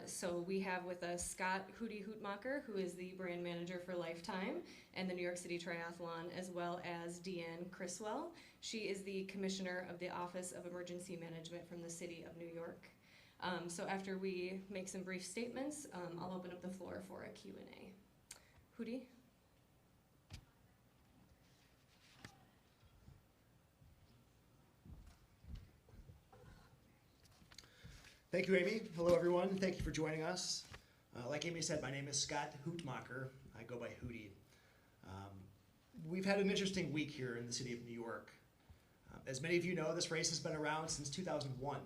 So we have with us Scott Hootie Hootmacher, who is the brand manager for Lifetime and the New York City Triathlon, as well as Deanne Criswell. She is the commissioner of the Office of Emergency Management from the City of New York. So after we make some brief statements, I'll open up the floor for a Q&A. Hootie? Thank you, Amy. Hello, everyone. Thank you for joining us. Like Amy said, my name is Scott Hootmacher. I go by Hootie. We've had an interesting week here in the city of New York. As many of you know, this race has been around since 2001.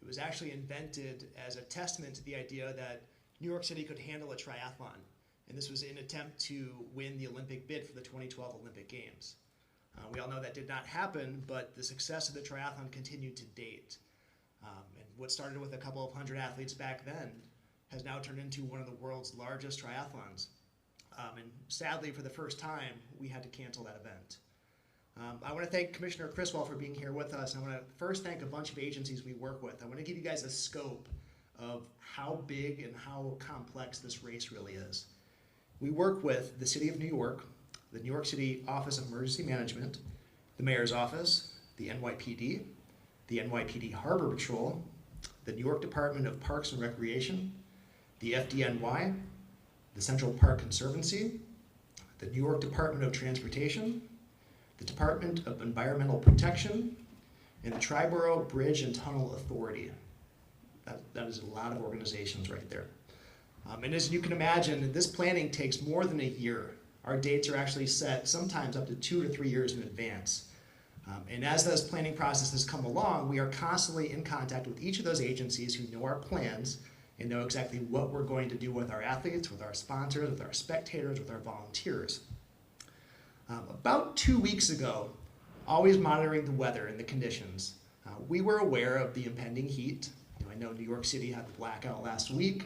It was actually invented as a testament to the idea that New York City could handle a triathlon. And this was in an attempt to win the Olympic bid for the 2012 Olympic Games. We all know that did not happen, but the success of the triathlon continued to date. And what started with a couple of hundred athletes back then has now turned into one of the world's largest triathlons. And sadly, for the first time, we had to cancel that event. I want to thank Commissioner Criswell for being here with us. I want to first thank a bunch of agencies we work with. I want to give you guys a scope of how big and how complex this race really is. We work with the City of New York, the New York City Office of Emergency Management, the Mayor's Office, the NYPD Harbor Patrol, the New York Department of Parks and Recreation, the FDNY, the Central Park Conservancy, the New York Department of Transportation, the Department of Environmental Protection, and the Triborough Bridge and Tunnel Authority. That is a lot of organizations right there. And as you can imagine, this planning takes more than a year. Our dates are actually set sometimes up to 2 to 3 years in advance. And as this planning process has come along, we are constantly in contact with each of those agencies who know our plans and know exactly what we're going to do with our athletes, with our sponsors, with our spectators, with our volunteers. About 2 weeks ago, always monitoring the weather and the conditions, we were aware of the impending heat. I know New York City had the blackout last week.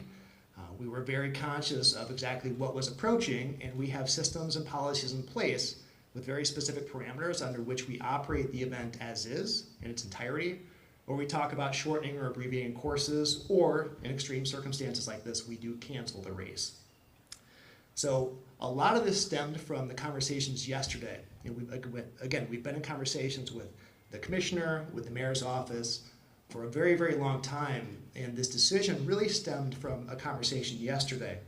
We were very conscious of exactly what was approaching, and we have systems and policies in place with very specific parameters under which we operate the event as is in its entirety, or we talk about shortening or abbreviating courses, or in extreme circumstances like this, we do cancel the race. So a lot of this stemmed from the conversations yesterday. And we've been in conversations with the commissioner, with the mayor's office for a very, very long time, and this decision really stemmed from a conversation yesterday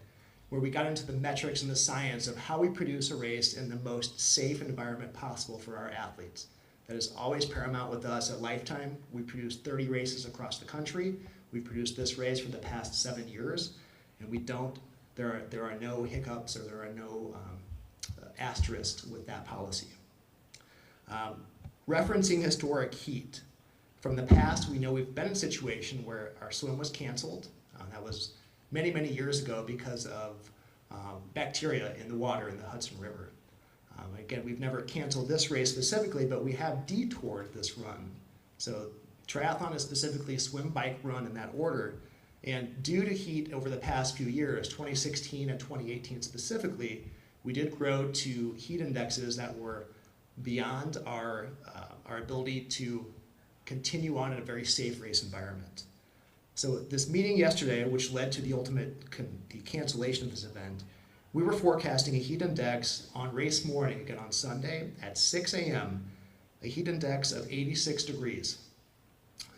where we got into the metrics and the science of how we produce a race in the most safe environment possible for our athletes. That is always paramount with us at Lifetime. We produce 30 races across the country. We've produced this race for the past 7 years, and there are no hiccups or there are no asterisks with that policy. Referencing historic heat, from the past, we know we've been in a situation where our swim was canceled. That was many, many years ago because of bacteria in the water in the Hudson River. Again, we've never canceled this race specifically, but we have detoured this run. So triathlon is specifically swim, bike, run in that order. And due to heat over the past few years, 2016 and 2018 specifically, we did grow to heat indexes that were beyond our ability to continue on in a very safe race environment. So this meeting yesterday, which led to the cancellation of this event, we were forecasting a heat index on race morning, again on Sunday at 6 a.m., a heat index of 86 degrees.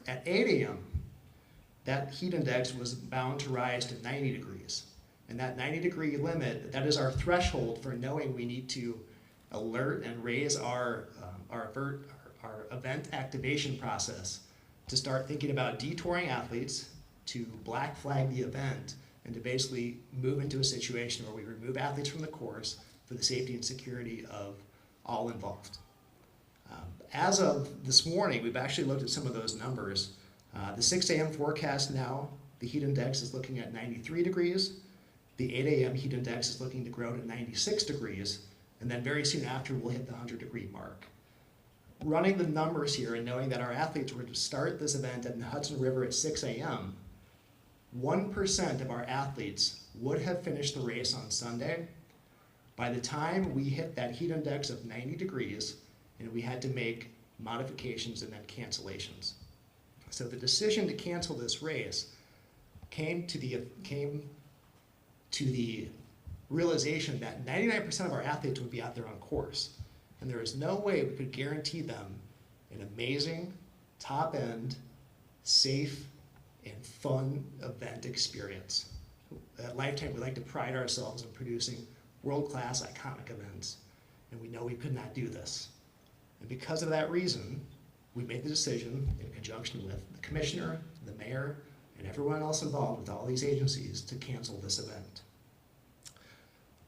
At 8 a.m., that heat index was bound to rise to 90 degrees. And that 90-degree limit, that is our threshold for knowing we need to alert and raise our event activation process to start thinking about detouring athletes, to black flag the event, and to basically move into a situation where we remove athletes from the course for the safety and security of all involved. As of this morning, we've actually looked at some of those numbers. The 6 a.m. forecast now, the heat index is looking at 93 degrees. The 8 a.m. heat index is looking to grow to 96 degrees, and then very soon after we'll hit the 100-degree mark. Running the numbers here and knowing that our athletes were to start this event in the Hudson River at 6 a.m., 1% of our athletes would have finished the race on Sunday by the time we hit that heat index of 90 degrees and we had to make modifications and then cancellations. So the decision to cancel this race came to the realization that 99% of our athletes would be out there on course. And there is no way we could guarantee them an amazing, top-end, safe, and fun event experience. At Lifetime, we like to pride ourselves in producing world-class, iconic events, and we know we could not do this. And because of that reason, we made the decision, in conjunction with the commissioner, the mayor, and everyone else involved with all these agencies, to cancel this event.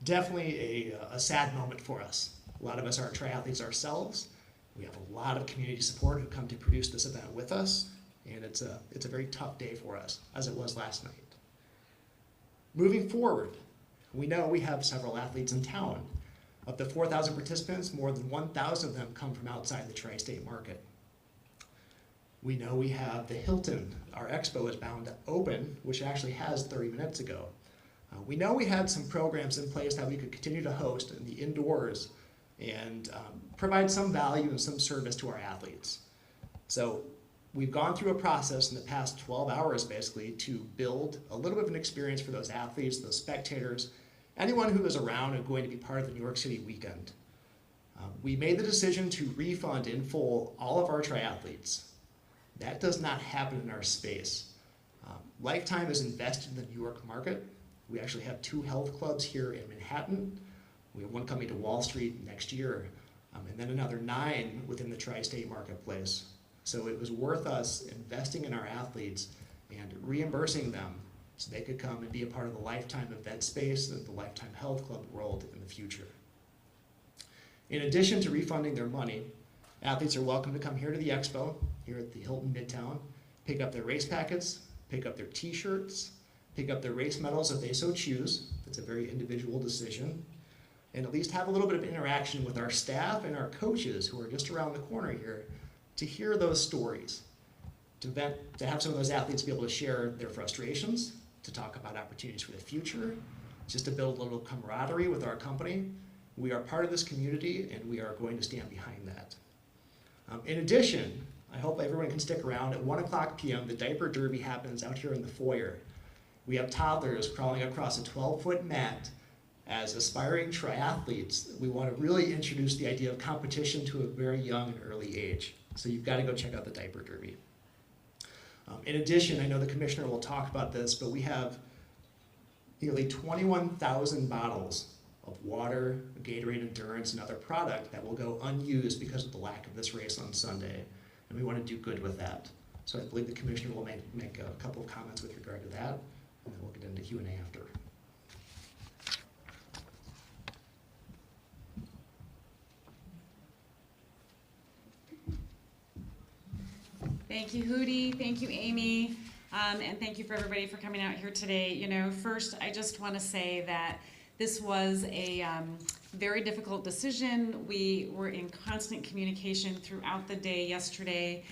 Definitely a sad moment for us. A lot of us are triathletes ourselves. We have a lot of community support who come to produce this event with us, and it's a very tough day for us, as it was last night. Moving forward, we know we have several athletes in town. Of the 4,000 participants, more than 1,000 of them come from outside the tri-state market. We know we have the Hilton. Our expo is bound to open, which actually has 30 minutes ago. We know we had some programs in place that we could continue to host in the indoors and provide some value and some service to our athletes. So we've gone through a process in the past 12 hours basically to build a little bit of an experience for those athletes, those spectators, anyone who is around and going to be part of the New York City weekend. We made the decision to refund in full all of our triathletes. That does not happen in our space. Lifetime is invested in the New York market. We actually have 2 health clubs here in Manhattan. We have one coming to Wall Street next year, and then another 9 within the tri-state marketplace. So it was worth us investing in our athletes and reimbursing them so they could come and be a part of the Lifetime event space and the Lifetime Health Club world in the future. In addition to refunding their money, athletes are welcome to come here to the expo, here at the Hilton Midtown, pick up their race packets, pick up their t-shirts, pick up their race medals if they so choose. It's a very individual decision. And at least have a little bit of interaction with our staff and our coaches who are just around the corner here to hear those stories, to have some of those athletes be able to share their frustrations, to talk about opportunities for the future, just to build a little camaraderie with our company. We are part of this community and we are going to stand behind that. In addition, I hope everyone can stick around. At 1:00 p.m., the diaper derby happens out here in the foyer. We have toddlers crawling across a 12-foot mat as aspiring triathletes. We want to really introduce the idea of competition to a very young and early age. So you've got to go check out the diaper derby. In addition, I know the commissioner will talk about this, but we have nearly 21,000 bottles of water, Gatorade Endurance, and other product that will go unused because of the lack of this race on Sunday. And we want to do good with that. So I believe the commissioner will make a couple of comments with regard to that, and then we'll get into Q&A after. Thank you, Hootie. Thank you, Amy. And thank you for everybody for coming out here today. You know, first, I just want to say that this was a very difficult decision. We were in constant communication throughout the day yesterday.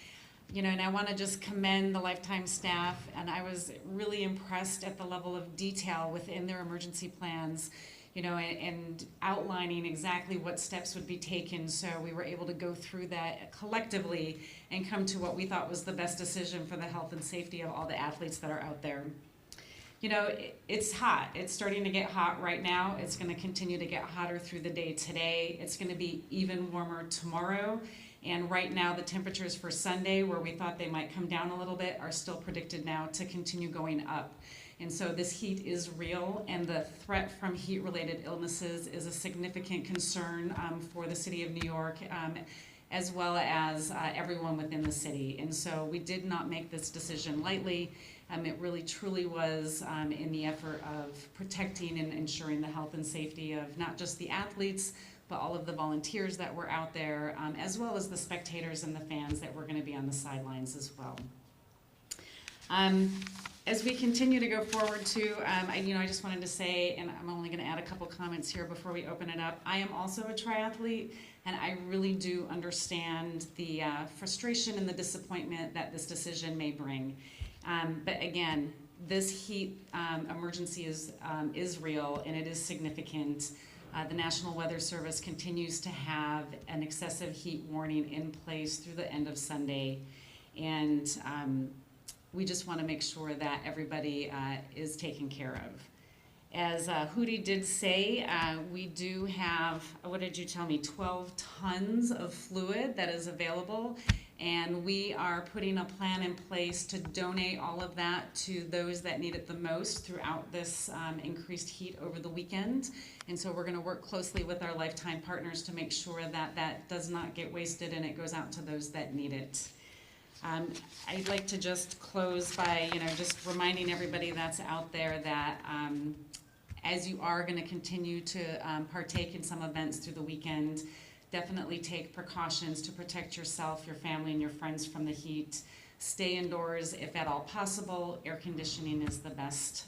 You know, and I want to just commend the Lifetime staff, and I was really impressed at the level of detail within their emergency plans, you know, and outlining exactly what steps would be taken. So we were able to go through that collectively and come to what we thought was the best decision for the health and safety of all the athletes that are out there. You know, it's hot. It's starting to get hot right now. It's going to continue to get hotter through the day today. It's going to be even warmer tomorrow. And right now, the temperatures for Sunday, where we thought they might come down a little bit, are still predicted now to continue going up. And so this heat is real, and the threat from heat-related illnesses is a significant concern for the city of New York, as well as everyone within the city. And so we did not make this decision lightly. It really truly was in the effort of protecting and ensuring the health and safety of not just the athletes, but all of the volunteers that were out there, as well as the spectators and the fans that were going to be on the sidelines as well. As we continue to go forward too, I just wanted to say, and I'm only going to add a couple comments here before we open it up. I am also a triathlete, and I really do understand the frustration and the disappointment that this decision may bring. But again, this heat emergency is real, and it is significant. The National Weather Service continues to have an excessive heat warning in place through the end of Sunday. And we just want to make sure that everybody is taken care of. As Hootie did say, we do have, what did you tell me, 12 tons of fluid that is available, and we are putting a plan in place to donate all of that to those that need it the most throughout this increased heat over the weekend. And so we're going to work closely with our lifetime partners to make sure that that does not get wasted and it goes out to those that need it. I'd like to just close by, just reminding everybody that's out there that as you are going to continue to partake in some events through the weekend, definitely take precautions to protect yourself, your family, and your friends from the heat. Stay indoors if at all possible. Air conditioning is the best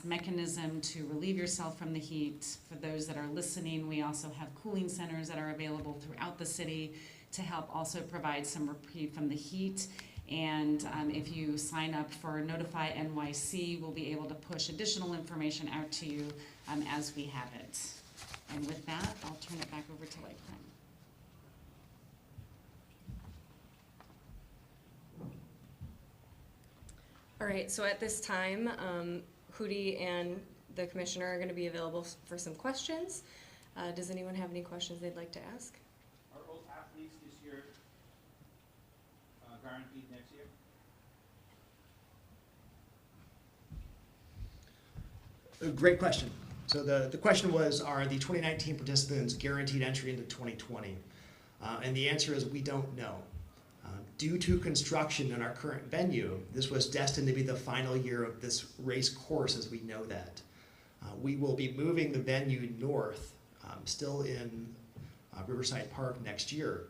mechanism to relieve yourself from the heat. For those that are listening, we also have cooling centers that are available throughout the city to help also provide some reprieve from the heat. And if you sign up for Notify NYC, we'll be able to push additional information out to you as we have it. And with that, I'll turn it back over to Lifetime. All right, so at this time, Hootie and the commissioner are going to be available for some questions. Does anyone have any questions they'd like to ask? Are all athletes this year guaranteed next year? Great question. So the question was, are the 2019 participants guaranteed entry into 2020? And the answer is we don't know. Due to construction in our current venue, this was destined to be the final year of this race course as we know that. We will be moving the venue north, still in Riverside Park next year.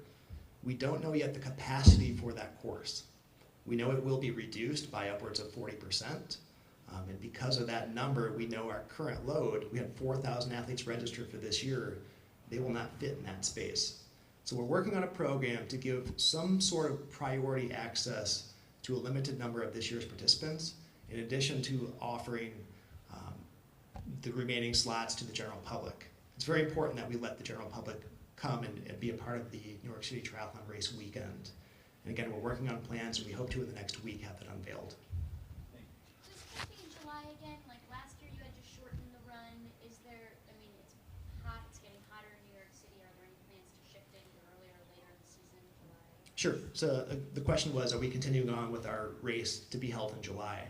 We don't know yet the capacity for that course. We know it will be reduced by upwards of 40%. And because of that number, we know our current load, we had 4,000 athletes registered for this year. They will not fit in that space. So we're working on a program to give some sort of priority access to a limited number of this year's participants, in addition to offering the remaining slots to the general public. It's very important that we let the general public come and be a part of the New York City Triathlon race weekend. And again, we're working on plans, and we hope to in the next week have that unveiled. Does it be in July again? Like last year you had to shorten the run. Is there, I mean, it's hot, it's getting hotter in New York City. Are there any plans to shift it either earlier or later in the season, July? Sure. So the question was, are we continuing on with our race to be held in July?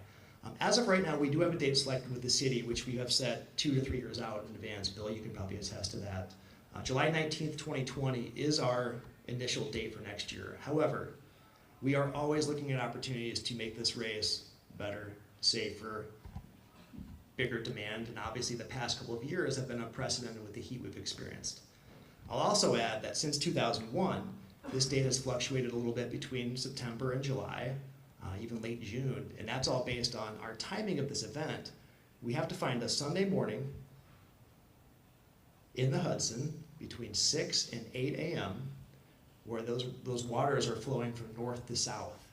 As of right now, we do have a date selected with the city, which we have set 2 to 3 years out in advance. Bill, you can probably attest to that. July 19th, 2020 is our initial date for next year. However, we are always looking at opportunities to make this race better, safer, bigger demand, and obviously the past couple of years have been unprecedented with the heat we've experienced. I'll also add that since 2001, this date has fluctuated a little bit between September and July, even late June, and that's all based on our timing of this event. We have to find a Sunday morning in the Hudson between 6 and 8 a.m. where those waters are flowing from north to south.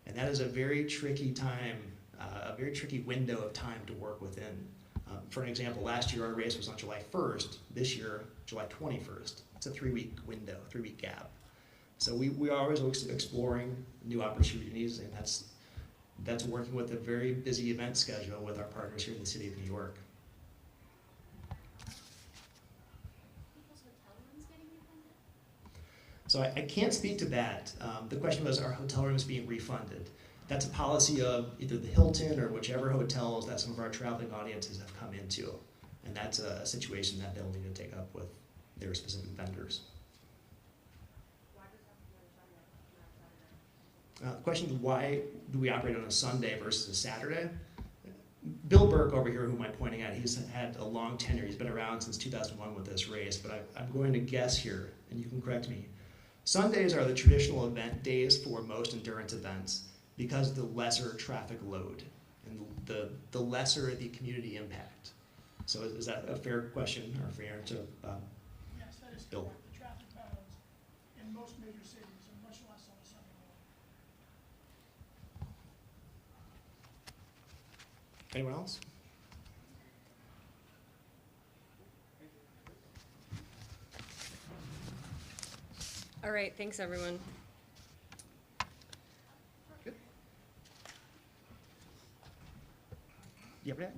And that is a very tricky time, a very tricky window of time to work within. For an example, last year our race was on July 1st, this year, July 21st. It's a 3-week window, 3-week gap. So we are always exploring new opportunities, and that's working with a very busy event schedule with our partners here in the city of New York. People's hotel rooms getting refunded? So I can't speak to that. The question was, are hotel rooms being refunded? That's a policy of either the Hilton or whichever hotels that some of our traveling audiences have come into. And that's a situation that they'll need to take up with their specific vendors. The question is, why do we operate on a Sunday versus a Saturday? Bill Burke over here, whom I'm pointing at, he's had a long tenure. He's been around since 2001 with this race, but I'm going to guess here, and you can correct me. Sundays are the traditional event days for most endurance events because of the lesser traffic load and the lesser the community impact. So is that a fair question or a fair answer? Yes, that is Bill. correct. The traffic patterns in most major cities are much less on a Sunday morning. Anyone else? All right, thanks everyone. Good. You have that?